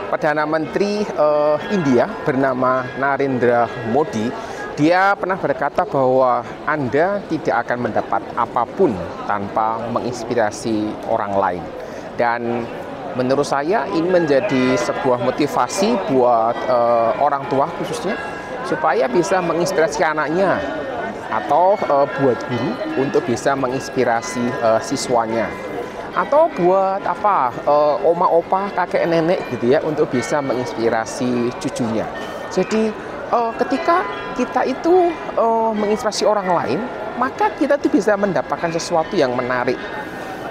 Perdana Menteri India bernama Narendra Modi, dia pernah berkata bahwa Anda tidak akan mendapat apapun tanpa menginspirasi orang lain. Dan menurut saya ini menjadi sebuah motivasi buat orang tua khususnya supaya bisa menginspirasi anaknya, atau buat guru untuk bisa menginspirasi siswanya, atau buat oma opa kakek nenek gitu ya, untuk bisa menginspirasi cucunya. Jadi ketika kita itu menginspirasi orang lain, maka kita tuh bisa mendapatkan sesuatu yang menarik.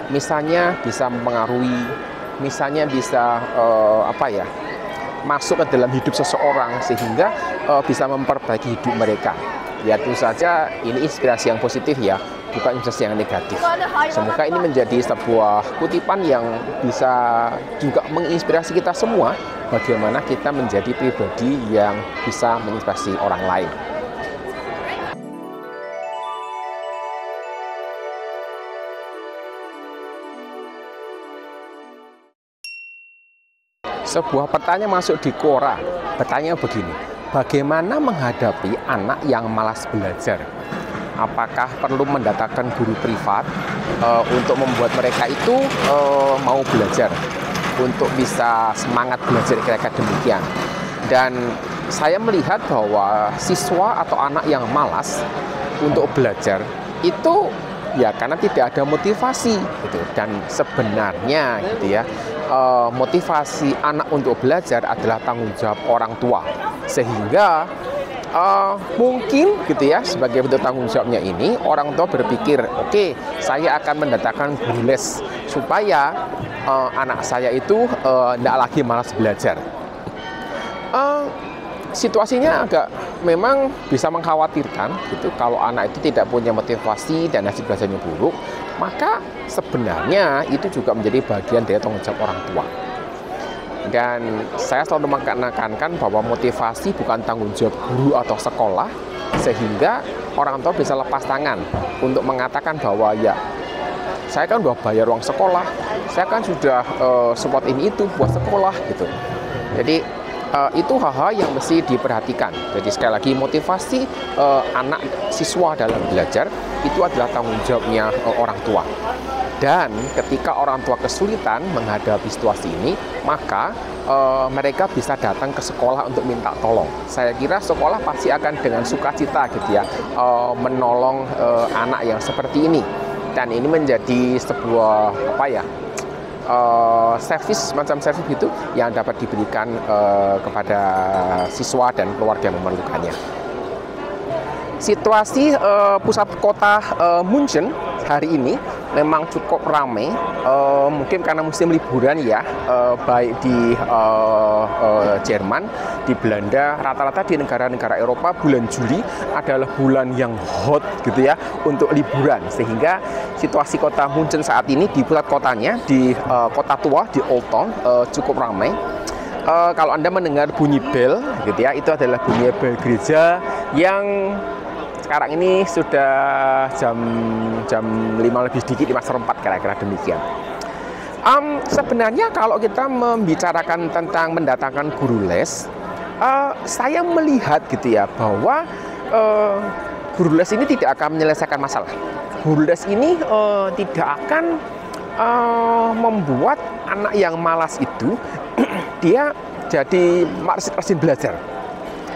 Misalnya bisa mempengaruhi, misalnya bisa masuk ke dalam hidup seseorang sehingga bisa memperbaiki hidup mereka. Ya tentu saja ini inspirasi yang positif ya, bukan inspirasi yang negatif. Semoga ini menjadi sebuah kutipan yang bisa juga menginspirasi kita semua bagaimana kita menjadi pribadi yang bisa menginspirasi orang lain. Sebuah pertanyaan masuk di Quora, bertanya begini, bagaimana menghadapi anak yang malas belajar? Apakah perlu mendatangkan guru privat untuk membuat mereka itu mau belajar, untuk bisa semangat belajar, kira-kira demikian. Dan saya melihat bahwa siswa atau anak yang malas untuk belajar itu ya karena tidak ada motivasi gitu. Dan sebenarnya gitu ya, motivasi anak untuk belajar adalah tanggung jawab orang tua, sehingga mungkin gitu ya, sebagai bentuk tanggung jawabnya ini orang tua berpikir, oke, saya akan mendatangkan guru les supaya anak saya itu tidak lagi malas belajar. Situasinya agak memang bisa mengkhawatirkan gitu. Kalau anak itu tidak punya motivasi dan hasil belajarnya buruk, maka sebenarnya itu juga menjadi bagian dari tanggung jawab orang tua. Dan saya selalu menekankan bahwa motivasi bukan tanggung jawab guru atau sekolah, sehingga orang tua bisa lepas tangan untuk mengatakan bahwa ya saya kan udah bayar uang sekolah, saya kan sudah support ini itu buat sekolah gitu. Jadi itu hal-hal yang mesti diperhatikan. Jadi sekali lagi, motivasi anak siswa dalam belajar itu adalah tanggung jawabnya orang tua. Dan ketika orang tua kesulitan menghadapi situasi ini, maka mereka bisa datang ke sekolah untuk minta tolong. Saya kira sekolah pasti akan dengan sukacita gitu ya menolong anak yang seperti ini. Dan ini menjadi sebuah servis, semacam servis itu yang dapat diberikan kepada siswa dan keluarga yang memerlukannya. Situasi pusat kota München hari ini memang cukup ramai, mungkin karena musim liburan ya, baik di Jerman, di Belanda, rata-rata di negara-negara Eropa bulan Juli adalah bulan yang hot gitu ya untuk liburan, sehingga situasi kota München saat ini di pusat kotanya, di kota tua, di Old Town, cukup ramai. Kalau Anda mendengar bunyi bel gitu ya, itu adalah bunyi bel gereja yang sekarang ini sudah jam 5 lebih sedikit, 5:04 kira-kira demikian. Sebenarnya kalau kita membicarakan tentang mendatangkan guru les, saya melihat gitu ya bahwa guru les ini tidak akan menyelesaikan masalah. Guru les ini tidak akan membuat anak yang malas itu dia jadi rajin belajar.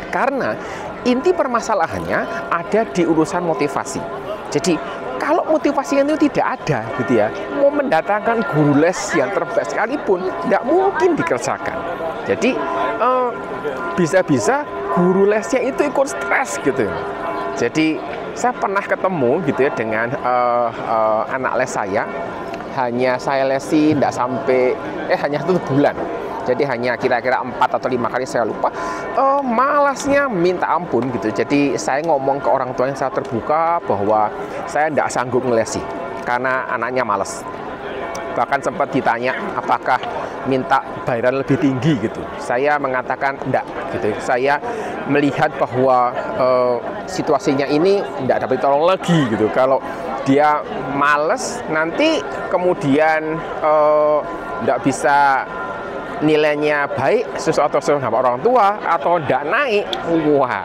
Karena inti permasalahannya ada di urusan motivasi. Jadi kalau motivasinya itu tidak ada gitu ya, mau mendatangkan guru les yang terbaik sekalipun tidak mungkin dikerjakan. Jadi bisa-bisa guru lesnya itu ikut stres gitu. Jadi saya pernah ketemu gitu ya dengan anak les saya, hanya saya lesi tidak sampai hanya 1 bulan. Jadi hanya kira-kira 4 atau 5 kali, saya lupa. Malasnya minta ampun gitu. Jadi saya ngomong ke orang tuanya secara terbuka bahwa saya tidak sanggup ngelesi karena anaknya malas. Bahkan sempat ditanya apakah minta bayaran lebih tinggi gitu. Saya mengatakan enggak gitu. Saya melihat bahwa situasinya ini enggak dapat ditolong lagi gitu. Kalau dia males nanti kemudian enggak bisa nilainya baik sesuatu sama orang tua atau tidak naik, wah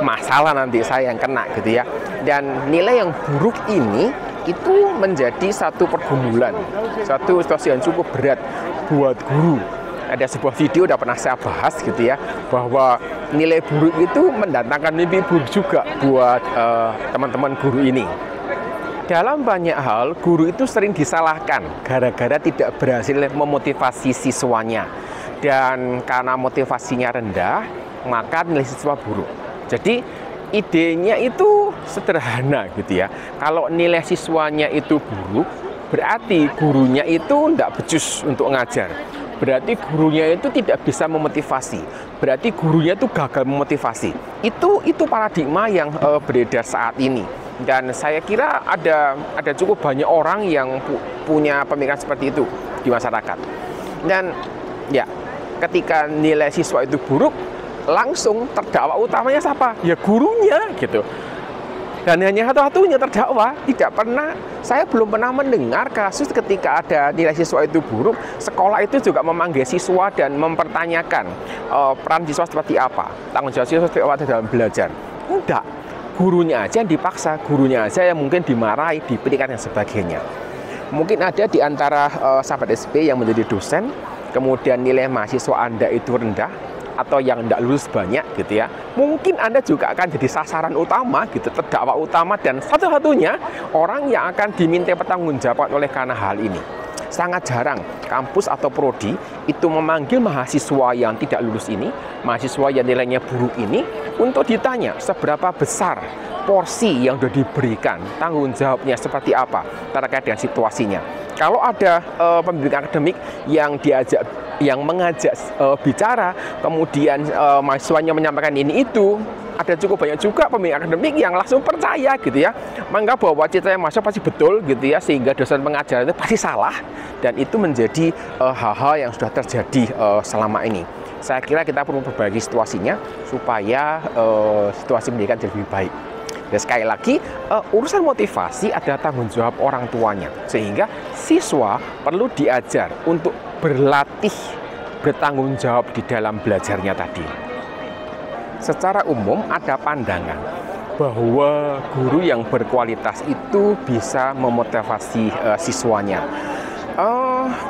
masalah nanti saya yang kena gitu ya. Dan nilai yang buruk ini itu menjadi satu pergumulan, satu situasi yang cukup berat buat guru. Ada sebuah video udah pernah saya bahas gitu ya, bahwa nilai buruk itu mendatangkan mimpi buruk juga buat teman-teman guru ini. Dalam banyak hal, guru itu sering disalahkan gara-gara tidak berhasil memotivasi siswanya. Dan karena motivasinya rendah, maka nilai siswa buruk. Jadi idenya itu sederhana gitu ya. Kalau nilai siswanya itu buruk, berarti gurunya itu tidak becus untuk ngajar. Berarti gurunya itu tidak bisa memotivasi. Berarti gurunya itu gagal memotivasi. Itu paradigma yang beredar saat ini. Dan saya kira ada cukup banyak orang yang punya pemikiran seperti itu di masyarakat. Dan ya, ketika nilai siswa itu buruk, langsung terdakwa utamanya siapa? Ya gurunya gitu. Dan hanya satu-satunya terdakwa. Saya belum pernah mendengar kasus ketika ada nilai siswa itu buruk, sekolah itu juga memanggil siswa dan mempertanyakan peran siswa seperti apa, tanggung jawab siswa seperti apa dalam belajar. Enggak, gurunya aja yang dipaksa, gurunya aja yang mungkin dimarahi, diberikan dan sebagainya. Mungkin ada di antara sahabat SB yang menjadi dosen, kemudian nilai mahasiswa Anda itu rendah, atau yang tidak lulus banyak gitu ya, mungkin Anda juga akan jadi sasaran utama gitu, terdakwa utama dan satu-satunya orang yang akan diminta pertanggungjawaban oleh karena hal ini. Sangat jarang kampus atau prodi itu memanggil mahasiswa yang tidak lulus ini, mahasiswa yang nilainya buruk ini, untuk ditanya seberapa besar porsi yang sudah diberikan, tanggung jawabnya seperti apa terkait dengan situasinya. Kalau ada pembimbing akademik yang mengajak bicara, kemudian mahasiswanya menyampaikan ini itu, ada cukup banyak juga pembimbing akademik yang langsung percaya gitu ya, menganggap bahwa ceritanya mahasiswa pasti betul gitu ya, sehingga dosen pengajar itu pasti salah, dan itu menjadi hal-hal yang sudah terjadi selama ini. Saya kira kita perlu memperbaiki situasinya supaya situasi pendidikan jadi lebih baik. Dan sekali lagi, urusan motivasi adalah tanggung jawab orang tuanya, sehingga siswa perlu diajar untuk berlatih bertanggung jawab di dalam belajarnya tadi. Secara umum ada pandangan bahwa guru yang berkualitas itu bisa memotivasi siswanya.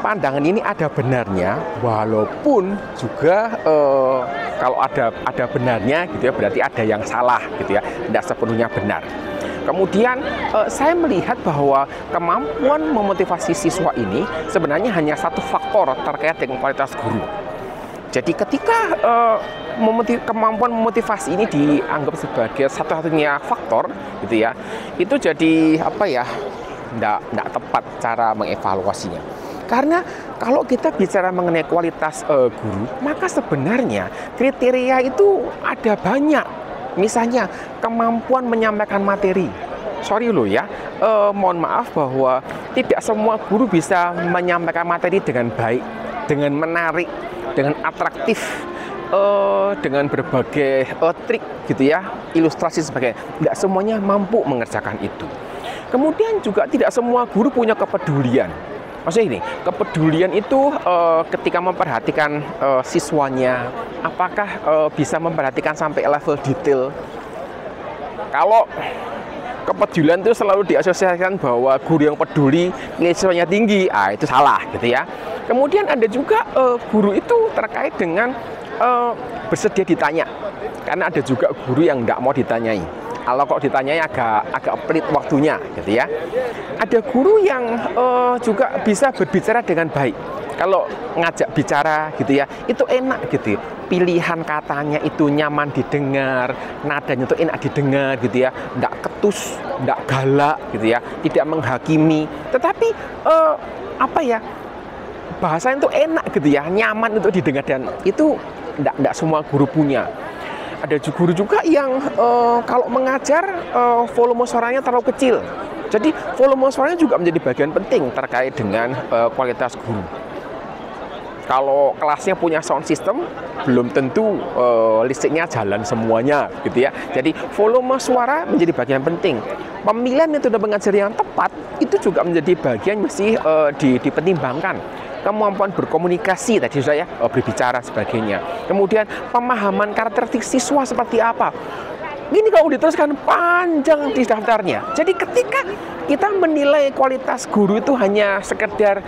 Pandangan ini ada benarnya, walaupun juga kalau ada benarnya gitu ya, berarti ada yang salah gitu ya, tidak sepenuhnya benar. Kemudian saya melihat bahwa kemampuan memotivasi siswa ini sebenarnya hanya satu faktor terkait dengan kualitas guru. Jadi ketika kemampuan memotivasi ini dianggap sebagai satu-satunya faktor gitu ya, itu jadi apa ya, tidak tepat cara mengevaluasinya. Karena kalau kita bicara mengenai kualitas guru, maka sebenarnya kriteria itu ada banyak. Misalnya kemampuan menyampaikan materi. Sorry loh ya, mohon maaf bahwa tidak semua guru bisa menyampaikan materi dengan baik, dengan menarik, dengan atraktif, dengan berbagai trik gitu ya, ilustrasi sebagainya. Tidak semuanya mampu mengerjakan itu. Kemudian juga tidak semua guru punya kepedulian. Maksudnya ini, kepedulian itu ketika memperhatikan siswanya, apakah bisa memperhatikan sampai level detail. Kalau kepedulian itu selalu diasosiasikan bahwa guru yang peduli nilai siswanya tinggi, itu salah gitu ya. Kemudian ada juga guru itu terkait dengan bersedia ditanya, karena ada juga guru yang tidak mau ditanyai. Kalau kok ditanyai agak pelit waktunya gitu ya. Ada guru yang juga bisa berbicara dengan baik. Kalau ngajak bicara gitu ya, itu enak gitu ya. Pilihan katanya itu nyaman didengar, nadanya itu enak didengar gitu ya. Nggak ketus, nggak galak gitu ya, tidak menghakimi. Tetapi apa ya, bahasanya itu enak gitu ya, nyaman untuk didengar, dan itu nggak semua guru punya. Ada guru juga yang kalau mengajar volume suaranya terlalu kecil. Jadi volume suaranya juga menjadi bagian penting terkait dengan kualitas guru. Kalau kelasnya punya sound system, belum tentu listriknya jalan semuanya, gitu ya. Jadi volume suara menjadi bagian penting. Pemilihan metode pengajar yang tepat itu juga menjadi bagian mesti dipertimbangkan. Kemampuan berkomunikasi tadi saya berbicara sebagainya. Kemudian pemahaman karakteristik siswa seperti apa. Ini kalau diteruskan panjang di daftarnya. Jadi ketika kita menilai kualitas guru itu hanya sekedar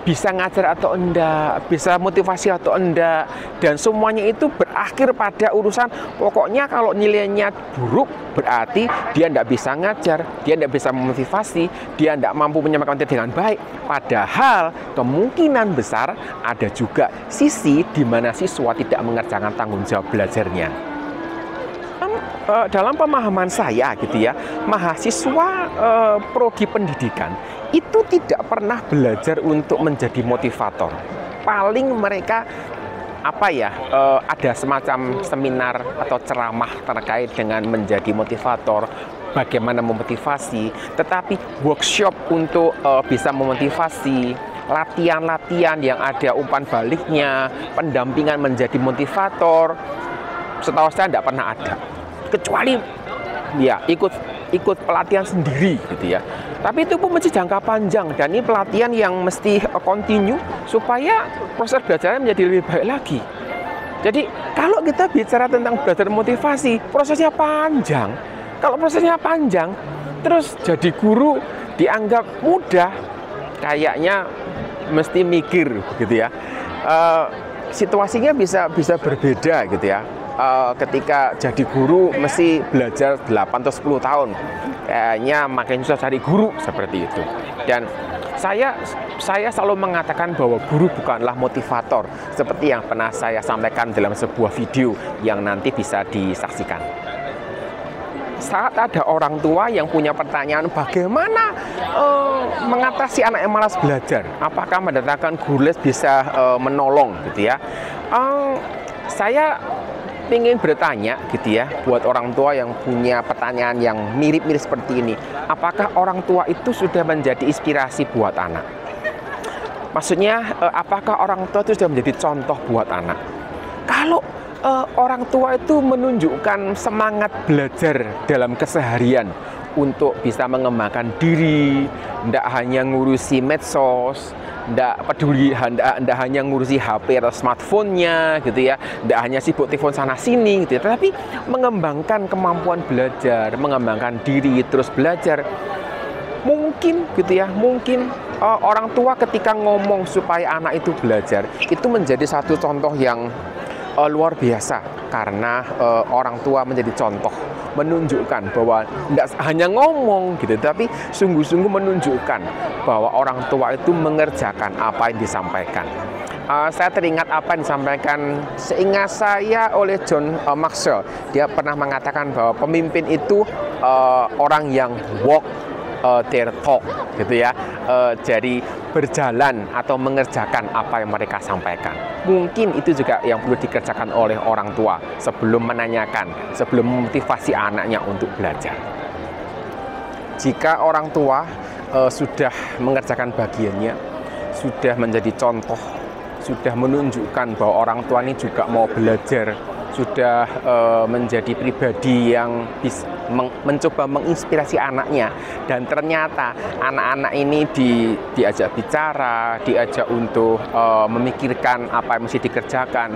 bisa ngajar atau enggak, bisa motivasi atau enggak, dan semuanya itu berakhir pada urusan pokoknya kalau nilainya buruk berarti dia enggak bisa ngajar, dia enggak bisa memotivasi, dia enggak mampu menyampaikan materi dengan baik. Padahal kemungkinan besar ada juga sisi di mana siswa tidak mengerjakan tanggung jawab belajarnya. Dalam pemahaman saya gitu ya, mahasiswa prodi pendidikan itu tidak pernah belajar untuk menjadi motivator. Paling mereka ada semacam seminar atau ceramah terkait dengan menjadi motivator, bagaimana memotivasi, tetapi workshop untuk bisa memotivasi, latihan-latihan yang ada umpan baliknya, pendampingan menjadi motivator, setahu saya tidak pernah ada. Kecuali ya ikut pelatihan sendiri gitu ya. Tapi itu pun mesti jangka panjang dan ini pelatihan yang mesti continue supaya proses belajarnya menjadi lebih baik lagi. Jadi kalau kita bicara tentang belajar motivasi, prosesnya panjang. Kalau prosesnya panjang, terus jadi guru dianggap mudah, kayaknya mesti mikir gitu ya. Situasinya bisa berbeda gitu ya. Ketika jadi guru mesti belajar 8 atau 10 tahun. Kayaknya makin susah cari guru seperti itu. Dan saya selalu mengatakan bahwa guru bukanlah motivator seperti yang pernah saya sampaikan dalam sebuah video yang nanti bisa disaksikan. Saat ada orang tua yang punya pertanyaan bagaimana mengatasi anak yang malas belajar, apakah mendatangkan guru les bisa menolong gitu ya. Saya ingin bertanya gitu ya buat orang tua yang punya pertanyaan yang mirip-mirip seperti ini, apakah orang tua itu sudah menjadi inspirasi buat anak? Maksudnya apakah orang tua itu sudah menjadi contoh buat anak? Kalau orang tua itu menunjukkan semangat belajar dalam keseharian untuk bisa mengembangkan diri, tidak hanya ngurusi medsos, tidak peduli, tidak hanya ngurusi HP atau smartphone-nya gitu ya, tidak hanya sibuk telepon sana sini gitu ya, tetapi mengembangkan kemampuan belajar, mengembangkan diri terus belajar. Mungkin gitu ya, mungkin orang tua ketika ngomong supaya anak itu belajar itu menjadi satu contoh yang luar biasa karena orang tua menjadi contoh, menunjukkan bahwa tidak hanya ngomong gitu, tapi sungguh-sungguh menunjukkan bahwa orang tua itu mengerjakan apa yang disampaikan. Saya teringat apa yang disampaikan seingat saya oleh John Maxwell. Dia pernah mengatakan bahwa pemimpin itu orang yang walk their talk gitu ya. Jadi berjalan atau mengerjakan apa yang mereka sampaikan. Mungkin itu juga yang perlu dikerjakan oleh orang tua sebelum menanyakan, sebelum memotivasi anaknya untuk belajar. Jika orang tua sudah mengerjakan bagiannya, sudah menjadi contoh, sudah menunjukkan bahwa orang tua ini juga mau belajar, sudah menjadi pribadi yang mencoba menginspirasi anaknya, dan ternyata anak-anak ini diajak bicara, diajak untuk memikirkan apa yang mesti dikerjakan,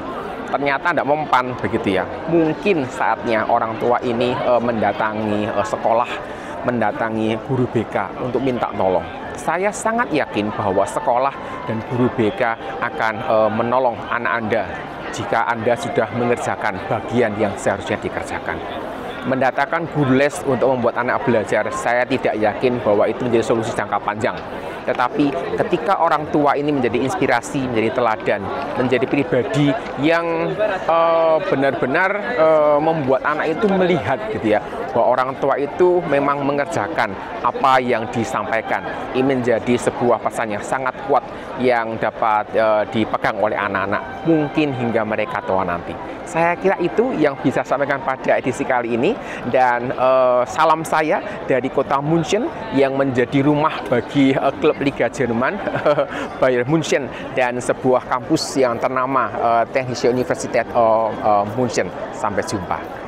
ternyata tidak mempan begitu ya. Mungkin saatnya orang tua ini mendatangi sekolah, mendatangi guru BK untuk minta tolong. Saya sangat yakin bahwa sekolah dan guru BK akan menolong anak Anda jika Anda sudah mengerjakan bagian yang seharusnya dikerjakan. Mendatangkan guru les untuk membuat anak belajar, saya tidak yakin bahwa itu menjadi solusi jangka panjang. Tetapi ketika orang tua ini menjadi inspirasi, menjadi teladan, menjadi pribadi yang benar-benar membuat anak itu melihat gitu ya, bahwa orang tua itu memang mengerjakan apa yang disampaikan. Ini menjadi sebuah pesan yang sangat kuat yang dapat dipegang oleh anak-anak, mungkin hingga mereka tua nanti. Saya kira itu yang bisa saya sampaikan pada edisi kali ini, dan salam saya dari kota München yang menjadi rumah bagi klub klub Liga Jerman, Bayern München, dan sebuah kampus yang ternama, Technische Universität München. Sampai jumpa.